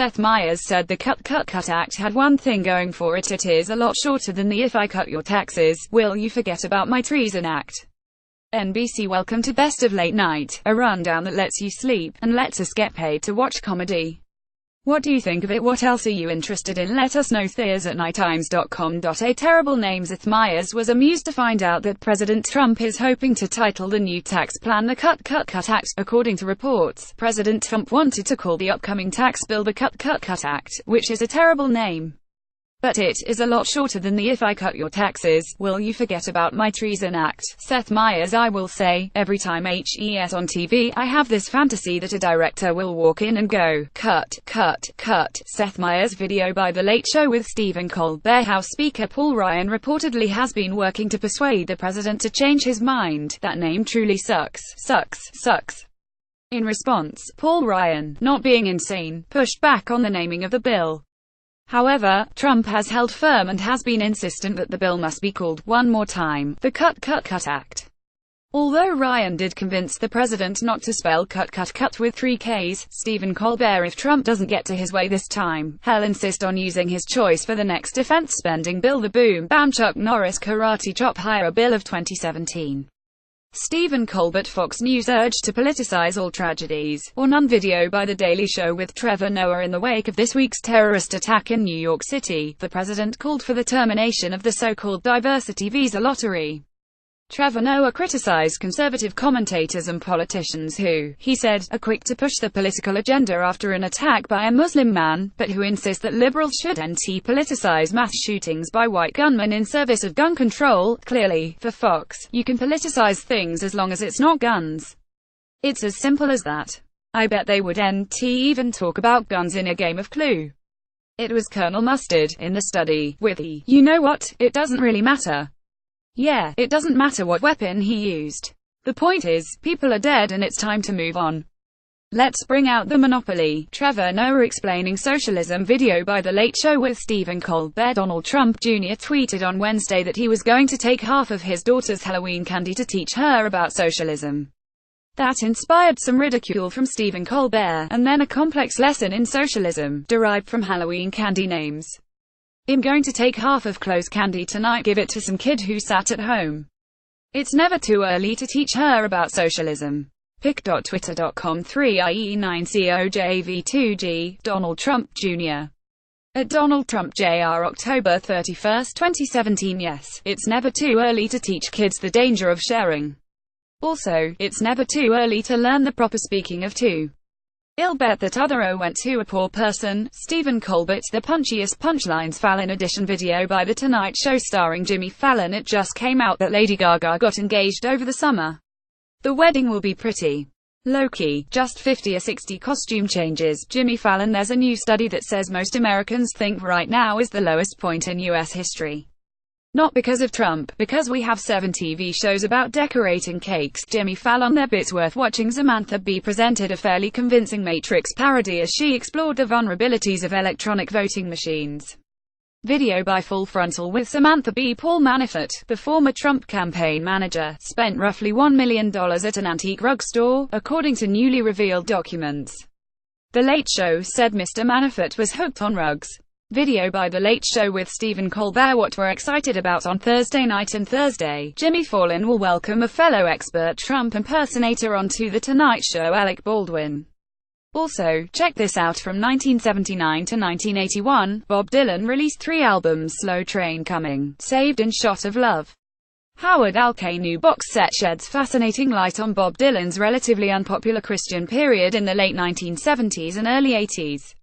Seth Meyers said the Cut Act had one thing going for it: it is a lot shorter than the "if I cut your taxes, will you forget about my treason" act. NBC welcome to Best of Late Night, a rundown that lets you sleep, and lets us get paid to watch comedy. What do you think of it? What else are you interested in? Let us know. Thears@nighttimes.com. A terrible name. Seth Meyers was amused to find out that President Trump is hoping to title the new tax plan the Cut Act. According to reports, President Trump wanted to call the upcoming tax bill the Cut Act, which is a terrible name. But it is a lot shorter than the "if I cut your taxes, will you forget about my treason" act. Seth Meyers: I will say, every time HES on TV, I have this fantasy that a director will walk in and go, "Cut, cut, cut." Seth Meyers. Video by The Late Show with Stephen Colbert. House Speaker Paul Ryan reportedly has been working to persuade the president to change his mind. That name truly sucks. Sucks. In response, Paul Ryan, not being insane, pushed back on the naming of the bill. However, Trump has held firm and has been insistent that the bill must be called, one more time, the Cut Act. Although Ryan did convince the president not to spell cut with 3 Ks, Stephen Colbert: if Trump doesn't get to his way this time, he'll insist on using his choice for the next defense spending bill, the Boom Bam Chuck Norris Karate Chop Hire Bill of 2017. Stephen Colbert. Fox News urged to politicize all tragedies, or none. Video by The Daily Show with Trevor Noah. In the wake of this week's terrorist attack in New York City, the president called for the termination of the so-called diversity visa lottery. Trevor Noah criticized conservative commentators and politicians who, he said, are quick to push the political agenda after an attack by a Muslim man, but who insist that liberals should politicize mass shootings by white gunmen in service of gun control. Clearly, for Fox, you can politicize things as long as it's not guns. It's as simple as that. I bet they would even talk about guns in a game of Clue. It was Colonel Mustard, in the study, with the, "You know what, it doesn't really matter. Yeah, it doesn't matter what weapon he used. The point is, people are dead and it's time to move on. Let's bring out the Monopoly." Trevor Noah explaining socialism. Video by The Late Show with Stephen Colbert. Donald Trump Jr. tweeted on Wednesday that he was going to take half of his daughter's Halloween candy to teach her about socialism. That inspired some ridicule from Stephen Colbert, and then a complex lesson in socialism, derived from Halloween candy names. "I'm going to take half of Chloe's candy tonight, give it to some kid who sat at home. It's never too early to teach her about socialism." Pic.twitter.com 3IE9COJV2G, Donald Trump Jr. At Donald Trump Jr. October 31, 2017. Yes, it's never too early to teach kids the danger of sharing. Also, it's never too early to learn the proper speaking of two. I'll bet that other O went to a poor person. Stephen Colbert. The punchiest punchlines. Fallon edition. Video by The Tonight Show starring Jimmy Fallon. It just came out that Lady Gaga got engaged over the summer. The wedding will be pretty low-key, just 50 or 60 costume changes. Jimmy Fallon. There's a new study that says most Americans think right now is the lowest point in U.S. history. Not because of Trump, because we have 7 TV shows about decorating cakes. Jimmy Fallon. Their bits worth watching. Samantha Bee presented a fairly convincing Matrix parody as she explored the vulnerabilities of electronic voting machines. Video by Full Frontal with Samantha Bee. Paul Manafort, the former Trump campaign manager, spent roughly $1 million at an antique rug store, according to newly revealed documents. The Late Show said Mr. Manafort was hooked on rugs. Video by The Late Show with Stephen Colbert. What we're excited about on Thursday night and Thursday, Jimmy Fallon will welcome a fellow expert Trump impersonator onto The Tonight Show, Alec Baldwin. Also, check this out: from 1979 to 1981, Bob Dylan released 3 albums: Slow Train Coming, Saved and Shot of Love. Howard Alkay new box set sheds fascinating light on Bob Dylan's relatively unpopular Christian period in the late 1970s and early 80s.